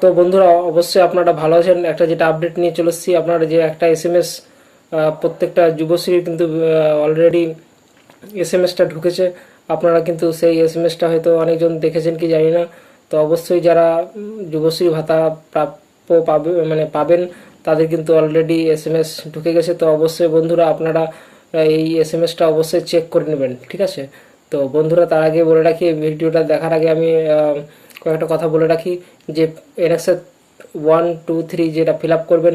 তো বন্ধুরা অবশ্যই আপনারা ভালো আছেন। একটা যেটা আপডেট নিয়ে চলে এসেছি, আপনারা যে একটা এসএমএস প্রত্যেকটা যুবশ্রীর কিন্তু অলরেডি এসএমএসটা ঢুকেছে। আপনারা কিন্তু সেই এসএমএসটা হয়তো অনেকজন দেখেছেন কি জানি না। তো অবশ্যই যারা যুবশ্রী ভাতা প্রাপ্য পাবে মানে পাবেন, তাদের কিন্তু অলরেডি এসএমএস ঢুকে গেছে। তো অবশ্যই বন্ধুরা আপনারা এই এসএমএসটা অবশ্যই চেক করে নেবেন, ঠিক আছে? তো বন্ধুরা তার আগে বলে রাখি, এই ভিডিওটা দেখার আগে আমি কয়েকটা কথা বলে রাখি যে এনএক্সের 1 2 3 যেটা ফিল আপ করবেন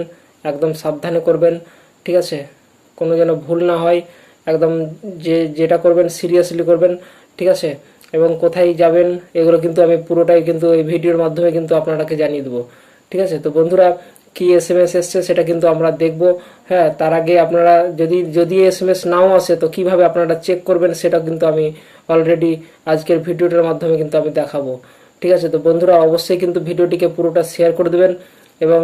একদম সাবধানে করবেন, ঠিক আছে? কোনো যেন ভুল না হয়, একদম যেটা করবেন সিরিয়াসলি করবেন, ঠিক আছে? এবং কোথায় যাবেন এগুলো কিন্তু আমি পুরোটাই কিন্তু এই ভিডিওর মাধ্যমে কিন্তু আপনারাকে জানিয়ে দেবো, ঠিক আছে? তো বন্ধুরা কি এসএমএস এসছে সেটা কিন্তু আমরা দেখব। হ্যাঁ, তার আগে আপনারা যদি এসএমএস নাও আসে তো কিভাবে আপনারা চেক করবেন সেটা কিন্তু আমি অলরেডি আজকের ভিডিওটার মাধ্যমে কিন্তু আমি দেখাবো, ঠিক আছে? তো বন্ধুরা অবশ্যই কিন্তু ভিডিওটিকে পুরোটা শেয়ার করে দেবেন। এবং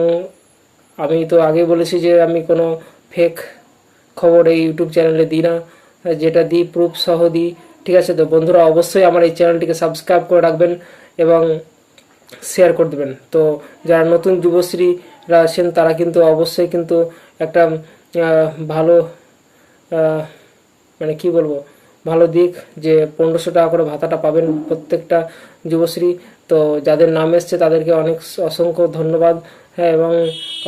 আমি তো আগেই বলেছি যে আমি কোনো ফেক খবর এই ইউটিউব চ্যানেলে দিই না, যেটা দিই প্রুফ সহ দিই, ঠিক আছে? তো বন্ধুরা অবশ্যই আমার এই চ্যানেলটিকে সাবস্ক্রাইব করে রাখবেন এবং শেয়ার করে দেবেন। তো যারা নতুন যুবশ্রীরা আছেন তারা কিন্তু অবশ্যই কিন্তু একটা ভালো মানে কি বলবো, ভালো দিক যে 1500 টাকা করে ভাতাটা পাবেন প্রত্যেকটা যুবশ্রী। তো যাদের নাম এসছে তাদেরকে অনেক অসংখ্য ধন্যবাদ। হ্যাঁ, এবং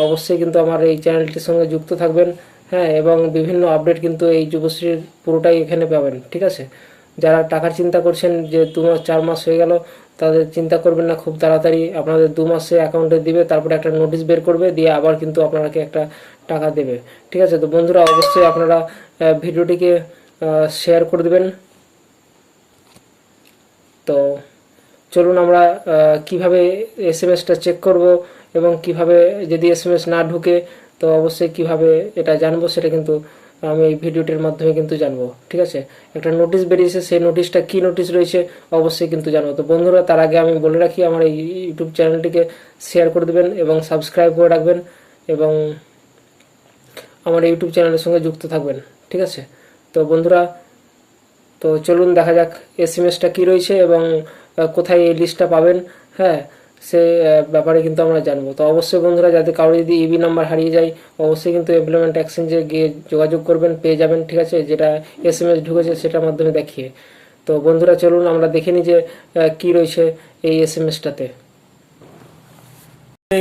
অবশ্যই কিন্তু আমার এই চ্যানেলটির সঙ্গে যুক্ত থাকবেন। হ্যাঁ, এবং বিভিন্ন আপডেট কিন্তু এই যুবশ্রীর পুরোটাই এখানে পাবেন, ঠিক আছে? যারা টাকার চিন্তা করছেন যে 2 মাস 4 মাস হয়ে গেল, তাদের চিন্তা করবেন না, খুব তাড়াতাড়ি আপনাদের 2 মাসে অ্যাকাউন্টে দিবে, তারপরে একটা নোটিশ বের করবে, দিয়ে আবার কিন্তু আপনাকে একটা টাকা দেবে, ঠিক আছে? তো বন্ধুরা অবশ্যই আপনারা ভিডিওটিকে শেয়ার করে দেবেন। তো চলুন আমরা কিভাবে এসএমএসটা চেক করব এবং কিভাবে যদি এসএমএস না ঢুকে তো অবশ্যই কিভাবে এটা জানবো সেটা কিন্তু আমি এই ভিডিওটির মাধ্যমে কিন্তু জানবো, ঠিক আছে? একটা নোটিশ বেরিয়েছে, সেই নোটিশটা কি নোটিশ রয়েছে অবশ্যই কিন্তু জানবো। তো বন্ধুরা তার আগে আমি বলে রাখি, আমার এই ইউটিউব চ্যানেলটিকে শেয়ার করে দেবেন এবং সাবস্ক্রাইব করে রাখবেন এবং আমার ইউটিউব চ্যানেলের সঙ্গে যুক্ত থাকবেন, ঠিক আছে? তো বন্ধুরা তো চলুন দেখা যাক এসএমএসটা কী রয়েছে এবং কোথায় এই লিস্টটা পাবেন। হ্যাঁ, সে ব্যাপারে কিন্তু আমরা জানবো। তো অবশ্যই বন্ধুরা যাতে কারো যদি ইবি নাম্বার হারিয়ে যায় অবশ্যই কিন্তু এমপ্লয়মেন্ট এক্সচেঞ্জে গিয়ে যোগাযোগ করবেন, পেয়ে যাবেন, ঠিক আছে? যেটা এসএমএস ঢুকেছে সেটার মাধ্যমে দেখিয়ে। তো বন্ধুরা চলুন আমরা দেখে নিই যে কী রয়েছে এই এসএমএসটাতে।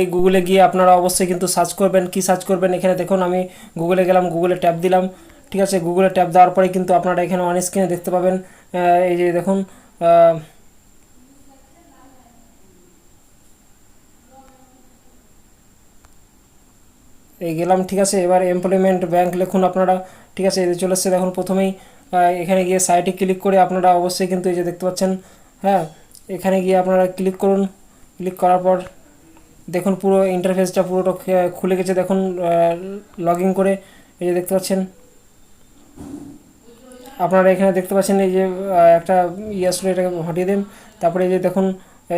এই গুগলে গিয়ে আপনারা অবশ্যই কিন্তু সার্চ করবেন। কি সার্চ করবেন এখানে দেখুন, আমি গুগলে গেলাম, গুগলে ট্যাব দিলাম, ঠিক আছে? গুগলে ট্যাব দেওয়ার পরে কিন্তু আপনারা এখানে অন স্ক্রিনে দেখতে পাবেন এই যে দেখুন এই গেলাম, ঠিক আছে? এবার এমপ্লয়মেন্ট ব্যাংক লিখুন আপনারা, ঠিক আছে? এই যে চলে এসছে দেখুন প্রথমেই। এখানে গিয়ে সাইটে ক্লিক করে আপনারা অবশ্যই কিন্তু এই যে দেখতে পাচ্ছেন। হ্যাঁ, এখানে গিয়ে আপনারা ক্লিক করুন। ক্লিক করার পর দেখুন পুরো ইন্টারফেসটা পুরোটা খুলে গেছে দেখুন, লগ ইন করে এই যে দেখতে পাচ্ছেন। আপনারা এখানে দেখতে পাচ্ছেন এই যে একটা আসলে এটাকে হটিয়ে দেন। তারপরে এই যে দেখুন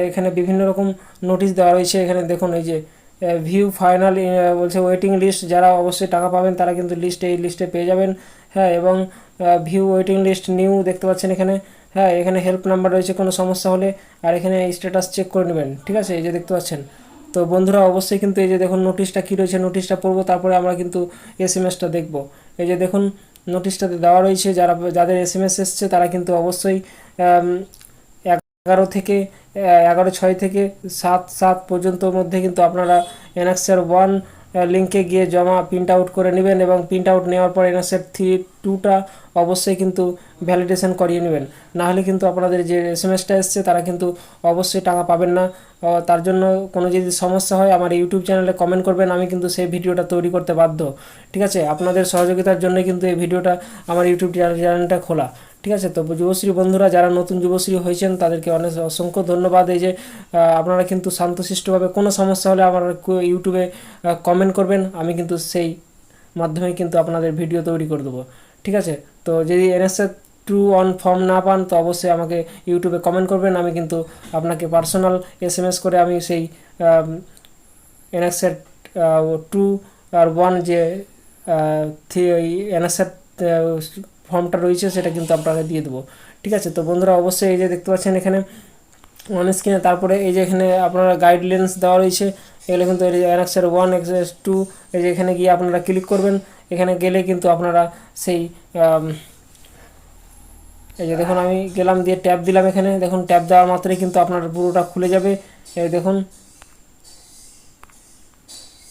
এখানে বিভিন্ন রকম নোটিশ দেওয়া রয়েছে। এখানে দেখুন এই যে ভিউ ফাইনাল বলছে ওয়েটিং লিস্ট, যারা অবশ্যই টাকা পাবেন তারা কিন্তু এই লিস্টে পেয়ে যাবেন। হ্যাঁ, এবং ভিউ ওয়েটিং লিস্ট নিউ দেখতে পাচ্ছেন এখানে। হ্যাঁ, এখানে হেল্প নাম্বার রয়েছে কোনো সমস্যা হলে, আর এখানে স্ট্যাটাস চেক করে নেবেন, ঠিক আছে? এই যে দেখতে পাচ্ছেন। তো বন্ধুরা অবশ্যই কিন্তু এই যে দেখুন নোটিশটা কী রয়েছে, নোটিশটা পড়বো, তারপরে আমরা কিন্তু এসএমএসটা দেখব। এই যে দেখুন নোটিশটাতে দেওয়া রয়েছে যাদের এসএমএস এসছে তারা কিন্তু অবশ্যই 11/6 থেকে 7/7 পর্যন্ত মধ্যে কিন্তু আপনারা এনএক্সের 1 লিঙ্কে গিয়ে জমা প্রিন্ট আউট করে নেবেন এবং প্রিন্ট আউট নেওয়ার পর এনএক্সের 2টা অবশ্যই কিন্তু ভ্যালিডেশন করিয়ে নেবেন। নাহলে কিন্তু আপনাদের যে এসএমএসটা এসছে তারা কিন্তু অবশ্যই টাকা পাবেন না। তার জন্য কোনো যদি সমস্যা হয় আমার ইউটিউব চ্যানেলে কমেন্ট করবেন, আমি কিন্তু সেই ভিডিওটা তৈরি করতে বাধ্য, ঠিক আছে? আপনাদের সহযোগিতার জন্যই কিন্তু এই ভিডিওটা আমার ইউটিউব চ্যানেলটা খোলা, ঠিক আছে? তো যুবশ্রী বন্ধুরা যারা নতুন যুবশ্রী হয়েছেন তাদেরকে অনেক অসংখ্য ধন্যবাদ। এই যে আপনারা কিন্তু শান্তশিষ্টভাবে কোনো সমস্যা হলে আমার ইউটিউবে কমেন্ট করবেন, আমি কিন্তু সেই মাধ্যমে কিন্তু আপনাদের ভিডিও তৈরি করে দেবো, ঠিক আছে? তো যদি এনএসএস 2 ফর্ম না পান তো অবশ্যই আমাকে ইউটিউবে কমেন্ট করবেন, আমি কিন্তু আপনাকে পার্সোনাল এসএমএস করে আমি সেই এনএসএস 2 আর 1 যে এনএসএস ফর্মটা রয়েছে সেটা কিন্তু আপনাকে দিয়ে দেবো, ঠিক আছে? তো বন্ধুরা অবশ্যই এই যে দেখতে পাচ্ছেন এখানে অন স্ক্রিনে। তারপরে এই যে এখানে আপনারা গাইডলাইন্স দেওয়া রয়েছে, এগুলো কিন্তু অ্যানেক্সার 1 অ্যানেক্সার 2, এই যে এখানে গিয়ে আপনারা ক্লিক করবেন। এখানে গেলে কিন্তু আপনারা সেই এই যে দেখুন আমি গেলাম, দিয়ে ট্যাব দিলাম। এখানে দেখুন ট্যাব দেওয়ার মাত্রই কিন্তু আপনার পুরোটা খুলে যাবে। এই দেখুন,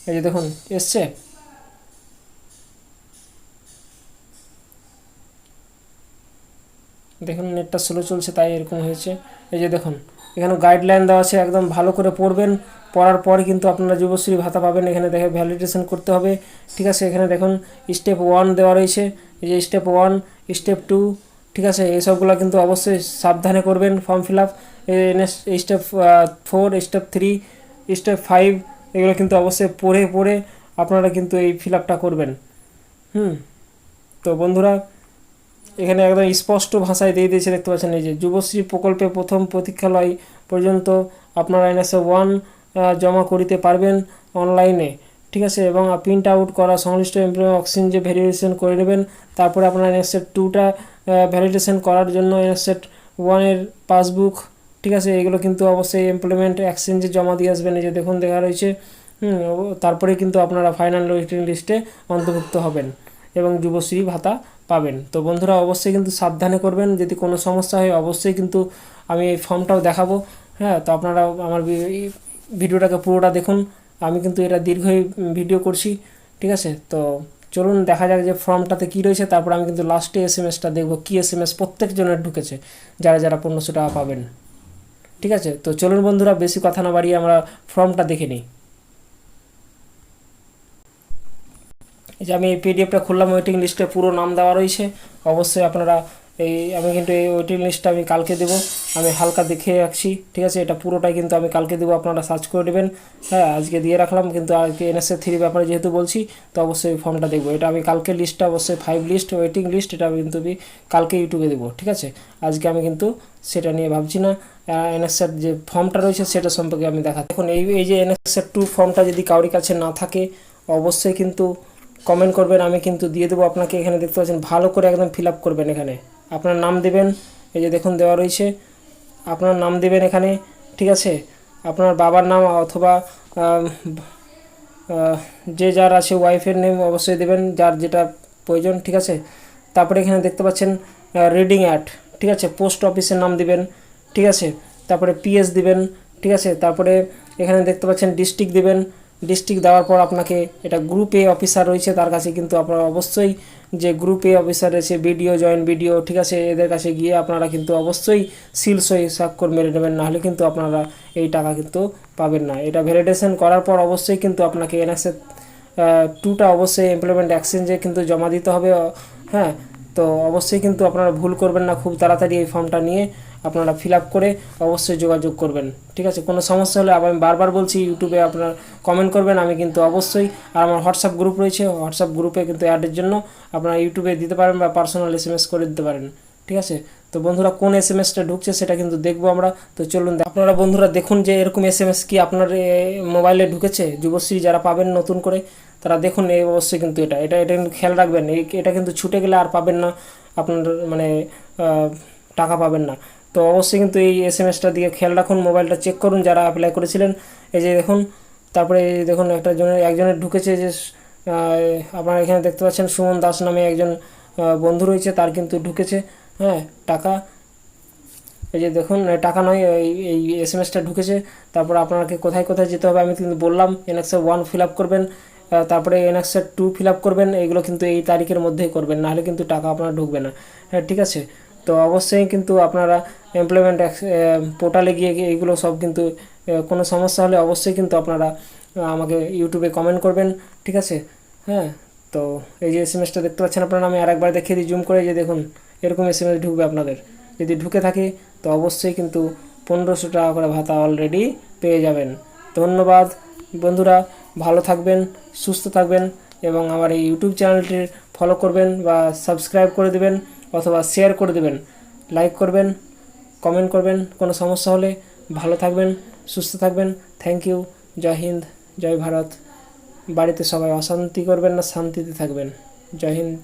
এই যে দেখুন এসছে। দেখুন নেটটা স্লো চলছে তাই এরকম হয়েছে। এই যে দেখুন এখানে গাইডলাইন দেওয়া আছে, একদম ভালো করে পড়বেন। পড়ার পর কিন্তু আপনারা যুবশ্রী ভাতা পাবেন। এখানে দেখে ভ্যালিডেশন করতে হবে, ঠিক আছে। এখানে দেখুন স্টেপ 1 দেওয়া রয়েছে, এই যে স্টেপ 1, স্টেপ 2, ঠিক আছে। এইসবগুলো কিন্তু অবশ্যই সাবধানে করবেন form fill up. Step 4, step 3, step 5, এগুলো কিন্তু অবশ্যই পড়ে পড়ে আপনারা কিন্তু এই ফিল আপটা করবেন। তো বন্ধুরা এখানে একদম স্পষ্ট ভাষায় দিয়ে দিয়েছে, দেখতে পাচ্ছেন। এই যে যুবশ্রী প্রকল্পে প্রথম প্রতীক্ষালয় পর্যন্ত আপনারা এনএসএ 1 জমা করিতে পারবেন অনলাইনে, ঠিক আছে। এবং প্রিন্ট আউট করা সংশ্লিষ্ট এমপ্লয়ি অক্সিজেন ভেরিফিকেশন করে নেবেন। তারপরে আপনারা এনএসএ 2টা ভ্যালিডেশন করার জন্য এনএসএ 1-এর পাসবুক, ঠিক আছে, এগুলো কিন্তু অবশ্যই এমপ্লয়মেন্ট এক্সচেঞ্জে জমা দিয়ে আসবেন। এই যে দেখুন দেখা রয়েছে। তারপরে কিন্তু আপনারা ফাইনাল ওয়েটিং লিস্টে অন্তর্ভুক্ত হবেন এবং যুবশ্রী ভাতা পাবেন। তো বন্ধুরা অবশ্যই কিন্তু সাবধানে করবেন, যদি কোনো সমস্যা হয় অবশ্যই কিন্তু আমি এই ফর্মটাও দেখাবো। হ্যাঁ, তো আপনারা আমার ভিডিওটাকে পুরোটা দেখুন। আমি কিন্তু এটা দীর্ঘই ভিডিও করছি, ঠিক আছে। তো চলুন দেখা যাক যে ফর্মটাতে কী রয়েছে। তারপর আমি কিন্তু লাস্টে এসএমএসটা দেখবো, কী এসএমএস প্রত্যেকজনের ঢুকেছে যারা যারা 1500 টাকা পাবেন, ঠিক আছে। তো চলুন বন্ধুরা বেশি কথা না বাড়িয়ে আমরা ফর্মটা দেখে নিই। এই যে আমি এই পিডিএফটা খুললাম, ওয়েটিং লিস্টে পুরো নাম দেওয়া রয়েছে। অবশ্যই আপনারা আমি কিন্তু এই ওয়েটিং লিস্টটা আমি কালকে দেবো, আমি হালকা দেখে রাখছি, ঠিক আছে। এটা পুরোটাই কিন্তু আমি কালকে দেবো, আপনারা সার্চ করে নেবেন। হ্যাঁ, আজকে দিয়ে রাখলাম, কিন্তু আজকে এনএসএ 3 ব্যাপারে যেহেতু বলছি, তো অবশ্যই ফর্মটা দেখবো। এটা আমি কালকে লিস্টটা অবশ্যই 5 লিস্ট ওয়েটিং লিস্ট, এটা আমি কিন্তু কালকে ইউটিউবে দেবো, ঠিক আছে। আজকে আমি কিন্তু সেটা নিয়ে ভাবছি না। এনএসএর যে ফর্মটা রয়েছে সেটা সম্পর্কে আমি দেখাচ্ছি। এখন এই যে এনএসএ 2 ফর্মটা যদি কারোর কাছে না থাকে অবশ্যই কিন্তু কমেন্ট করবেন, আমি কিন্তু দিয়ে দেবো আপনাকে। এখানে দেখতে পাচ্ছেন ভালো করে একদম ফিল আপ করবেন। এখানে আপনার নাম দেবেন, এই যে দেখুন দেওয়া রয়েছে, আপনার নাম দেবেন এখানে, ঠিক আছে। আপনার বাবার নাম অথবা যে যার আছে ওয়াইফের নেম অবশ্যই দেবেন, যার যেটা প্রয়োজন, ঠিক আছে। তারপরে এখানে দেখতে পাচ্ছেন রিডিং অ্যাড, ঠিক আছে, পোস্ট অফিসের নাম দিবেন, ঠিক আছে। তারপরে পিএস দিবেন, ঠিক আছে। তারপরে এখানে দেখতে পাচ্ছেন ডিস্ট্রিক্ট দিবেন। ডিস্ট্রিক্ট দেওয়ার পর আপনাকে এটা গ্রুপ এ অফিসার রয়েছে, তার কাছে কিন্তু আপনারা অবশ্যই যে গ্রুপ এ অফিসার রয়েছে বিডিও, জয়েন্ট বিডিও, ঠিক আছে, এদের কাছে গিয়ে আপনারা কিন্তু অবশ্যই সিল সই স্বাক্ষর মেরে নেবেন, নাহলে কিন্তু আপনারা এই টাকা কিন্তু পাবেন না। এটা ভ্যালিডেশন করার পর অবশ্যই কিন্তু আপনাকে এনএসএ 2টা অবশ্যই এমপ্লয়মেন্ট এক্সচেঞ্জে কিন্তু জমা দিতে হবে। হ্যাঁ, তো অবশ্যই কিন্তু আপনারা ভুল করবেন না, খুব তাড়াতাড়ি এই ফর্মটা নিয়ে আপনারা ফিল আপ করে অবশ্যই যোগাযোগ করবেন, ঠিক আছে। কোনো সমস্যা হলে আবার আমি বারবার বলছি, ইউটিউবে আপনারা কমেন্ট করবেন, আমি কিন্তু অবশ্যই। আর আমার হোয়াটসঅ্যাপ গ্রুপ রয়েছে, হোয়াটসঅ্যাপ গ্রুপে কিন্তু অ্যাডের জন্য আপনারা ইউটিউবে দিতে পারেন বা পার্সোনাল এসএমএস করে দিতে পারেন, ঠিক আছে। তো বন্ধুরা কোন এসএমএসটা ঢুকছে সেটা কিন্তু দেখবো আমরা। তো চলুন আপনারা বন্ধুরা দেখুন যে এরকম এসএমএস কি আপনার মোবাইলে ঢুকেছে। যুবশ্রী যারা পাবেন নতুন করে তারা দেখুন, এই অবশ্যই কিন্তু এটা এটা এটা কিন্তু খেয়াল রাখবেন, এটা কিন্তু ছুটে গেলে আর পাবেন না, আপনার মানে টাকা পাবেন না। তো অবশ্যই কিন্তু এই এসএমএসটা দিয়ে খেয়াল রাখুন, মোবাইলটা চেক করুন যারা অ্যাপ্লাই করেছিলেন। এই যে দেখুন, তারপরে এই দেখুন একজনের ঢুকেছে যে আপনারা এখানে দেখতে পাচ্ছেন সুমন দাস নামে একজন বন্ধু রয়েছে, তার কিন্তু ঢুকেছে, হ্যাঁ, টাকা। এই যে দেখুন টাকা নয়, এই এসএমএসটা ঢুকেছে। তারপর আপনাকে কোথায় কোথায় যেতে হবে আমি কিন্তু বললাম। এনএক্সে 1 ফিল আপ করবেন, তারপরে এনএক্সে 2 ফিল আপ করবেন। এইগুলো কিন্তু এই তারিখের মধ্যেই করবেন, নাহলে কিন্তু টাকা আপনার ঢুকবে না। হ্যাঁ, ঠিক আছে। তো অবশ্যই কিন্তু আপনারা এমপ্লয়মেন্ট পোর্টালে গিয়ে এইগুলো সব কিন্তু কোনো সমস্যা হলে অবশ্যই কিন্তু আপনারা আমাকে ইউটিউবে কমেন্ট করবেন, ঠিক আছে। হ্যাঁ, তো এই যে এসএমএসটা দেখতে পাচ্ছেন আপনারা, আমি আরেকবার দেখিয়ে দিই জুম করে, যে দেখুন এরকম এসএমএস ঢুকবে আপনাদের। যদি ঢুকে থাকে তো অবশ্যই কিন্তু 1500 টাকা করে ভাতা অলরেডি পেয়ে যাবেন। ধন্যবাদ বন্ধুরা, ভালো থাকবেন, সুস্থ থাকবেন এবং আমার এই ইউটিউব চ্যানেলটি ফলো করবেন বা সাবস্ক্রাইব করে দেবেন অথবা শেয়ার করে দেবেন, লাইক করবেন, কমেন্ট করবেন কোনো সমস্যা হলে। ভালো থাকবেন, সুস্থ থাকবেন। Thank you. জয় হিন্দ, জয় ভারত। বাড়িতে সবাই অশান্তি করবেন না, শান্তিতে থাকবেন। জয় হিন্দ।